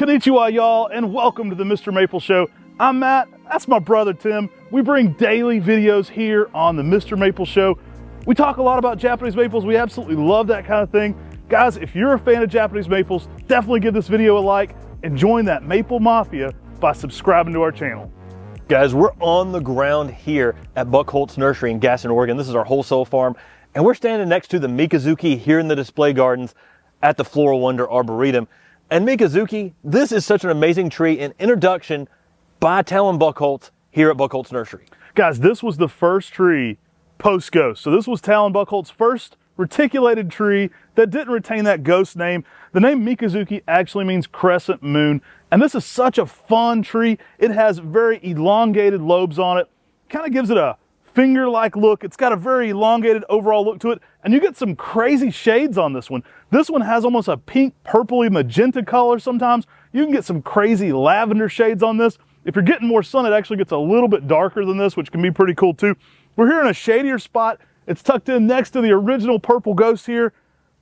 Konnichiwa, y'all, and welcome to the MrMaple Show. I'm Matt, that's my brother Tim. We bring daily videos here on the MrMaple Show. We talk a lot about Japanese maples. We absolutely love that kind of thing. Guys, if you're a fan of Japanese maples, definitely give this video a like and join that Maple Mafia by subscribing to our channel. Guys, we're on the ground here at Buchholz Nursery in Gaston, Oregon. This is our wholesale farm, and we're standing next to the Mikazuki here in the display gardens at the Floral Wonder Arboretum. And Mikazuki, this is such an amazing tree, an introduction by Talon Buchholz here at Buchholz Nursery. Guys, this was the first tree post-ghost. So this was Talon Buchholz's first reticulated tree that didn't retain that ghost name. The name Mikazuki actually means crescent moon. And this is such a fun tree. It has very elongated lobes on it. Kind of gives it a finger-like look. It's got a very elongated overall look to it. And you get some crazy shades on this one. This one has almost a pink, purpley, magenta color sometimes. You can get some crazy lavender shades on this. If you're getting more sun, it actually gets a little bit darker than this, which can be pretty cool too. We're here in a shadier spot. It's tucked in next to the original purple ghost here.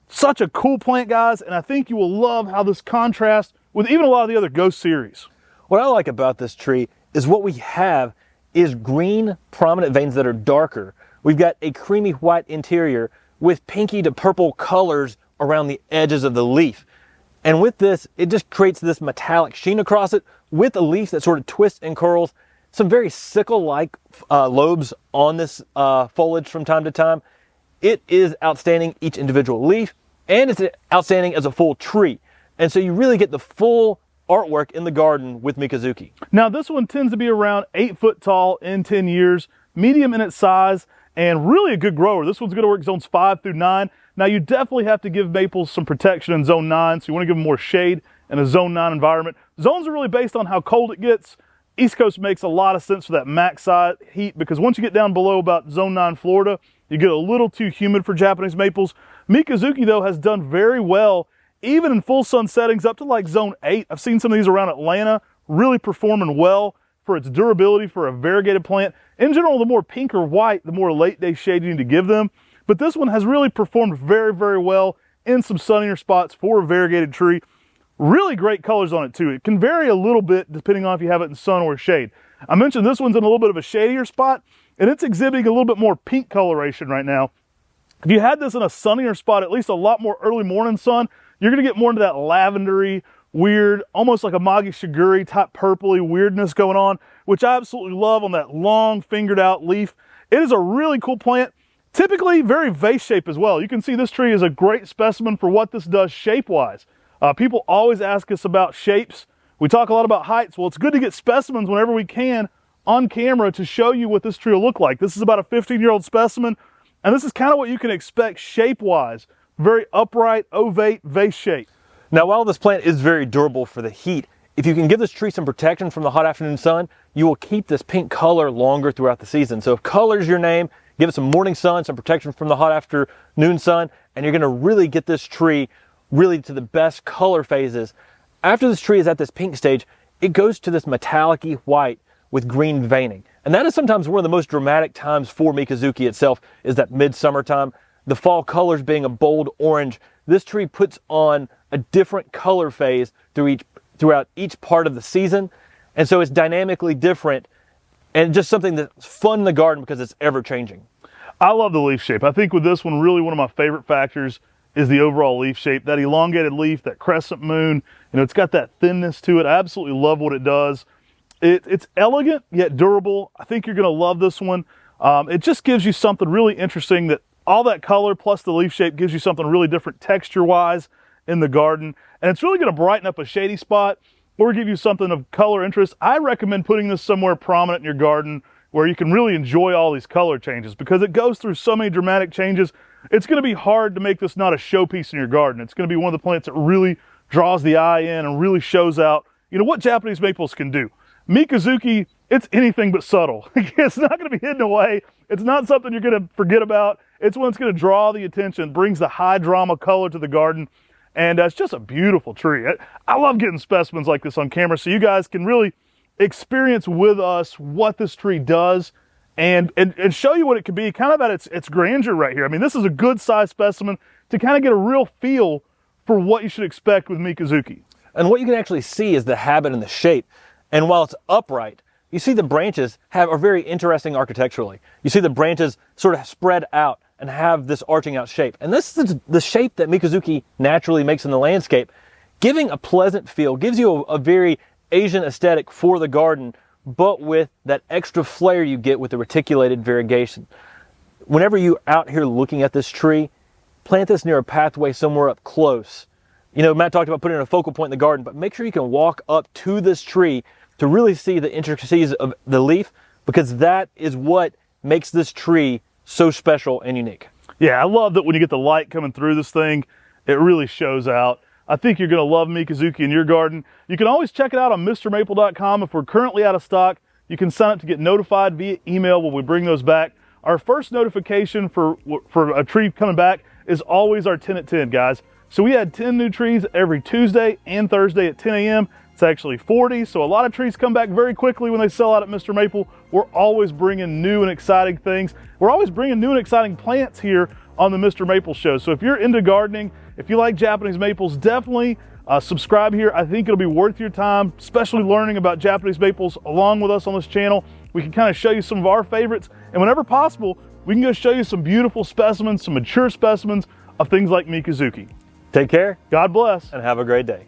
Such a cool plant, guys, and I think you will love how this contrasts with even a lot of the other ghost series. What I like about this tree is what we have is green prominent veins that are darker. We've got a creamy white interior with pinky to purple colors around the edges of the leaf. And with this, it just creates this metallic sheen across it with a leaf that sort of twists and curls. Some very sickle-like lobes on this foliage from time to time. It is outstanding, each individual leaf, and it's outstanding as a full tree. And so you really get the full artwork in the garden with Mikazuki. Now this one tends to be around 8 foot tall in 10 years, medium in its size, and really a good grower. This one's gonna work zones 5 through 9. Now you definitely have to give maples some protection in zone 9, so you wanna give them more shade in a zone 9 environment. Zones are really based on how cold it gets. East Coast makes a lot of sense for that max side heat because once you get down below about zone 9 Florida, you get a little too humid for Japanese maples. Mikazuki though has done very well even in full sun settings up to like zone 8. I've seen some of these around Atlanta really performing well for its durability for a variegated plant. In general, the more pink or white, the more late day shade you need to give them. But this one has really performed very, very well in some sunnier spots for a variegated tree. Really great colors on it too. It can vary a little bit depending on if you have it in sun or shade. I mentioned this one's in a little bit of a shadier spot and it's exhibiting a little bit more pink coloration right now. If you had this in a sunnier spot, at least a lot more early morning sun, you're gonna get more into that lavendery, weird, almost like a Magi Shiguri type purpley weirdness going on, which I absolutely love on that long fingered out leaf. It is a really cool plant. Typically very vase shape as well. You can see this tree is a great specimen for what this does shape-wise. People always ask us about shapes. We talk a lot about heights. Well, it's good to get specimens whenever we can on camera to show you what this tree will look like. This is about a 15-year-old specimen, and this is kind of what you can expect shape-wise. Very upright, ovate, vase shape. Now, while this plant is very durable for the heat, if you can give this tree some protection from the hot afternoon sun, you will keep this pink color longer throughout the season. So if color is your name, give it some morning sun, some protection from the hot afternoon sun, and you're gonna really get this tree really to the best color phases. After this tree is at this pink stage, it goes to this metallic-y white with green veining. And that is sometimes one of the most dramatic times for Mikazuki itself, is that midsummer time. The fall colors being a bold orange, this tree puts on a different color phase throughout each part of the season. And so it's dynamically different and just something that's fun in the garden because it's ever changing. I love the leaf shape. I think with this one, really one of my favorite factors is the overall leaf shape. That elongated leaf, that crescent moon, it's got that thinness to it. I absolutely love what it does. It's elegant yet durable. I think you're gonna love this one. It just gives you something really interesting, that all that color plus the leaf shape gives you something really different texture-wise in the garden. And it's really gonna brighten up a shady spot or give you something of color interest. I recommend putting this somewhere prominent in your garden where you can really enjoy all these color changes because it goes through so many dramatic changes. It's gonna be hard to make this not a showpiece in your garden. It's gonna be one of the plants that really draws the eye in and really shows out, what Japanese maples can do. Mikazuki, it's anything but subtle. It's not gonna be hidden away. It's not something you're gonna forget about. It's one that's gonna draw the attention, brings the high drama color to the garden. And it's just a beautiful tree. I love getting specimens like this on camera so you guys can really experience with us what this tree does and show you what it could be kind of at its grandeur right here. I mean, this is a good size specimen to kind of get a real feel for what you should expect with Mikazuki. And what you can actually see is the habit and the shape. And while it's upright, you see the branches are very interesting architecturally. You see the branches sort of spread out and have this arching out shape. And this is the shape that Mikazuki naturally makes in the landscape, giving a pleasant feel, gives you a very Asian aesthetic for the garden, but with that extra flair you get with the reticulated variegation. Whenever you're out here looking at this tree, plant this near a pathway somewhere up close. You know, Matt talked about putting in a focal point in the garden, but make sure you can walk up to this tree to really see the intricacies of the leaf, because that is what makes this tree so special and unique. Yeah, I love that when you get the light coming through this thing, it really shows out. I think you're going to love Mikazuki in your garden. You can always check it out on MrMaple.com. If we're currently out of stock, you can sign up to get notified via email when we bring those back. Our first notification for a tree coming back is always our 10 at 10, guys. So we had 10 new trees every Tuesday and Thursday at 10 a.m. It's actually 40, so a lot of trees come back very quickly when they sell out at MrMaple. We're always bringing new and exciting things. We're always bringing new and exciting plants here on the MrMaple Show. So if you're into gardening, if you like Japanese maples, definitely subscribe here. I think it'll be worth your time, especially learning about Japanese maples along with us on this channel. We can kind of show you some of our favorites, and whenever possible, we can go show you some beautiful specimens, some mature specimens of things like Mikazuki. Take care. God bless. And have a great day.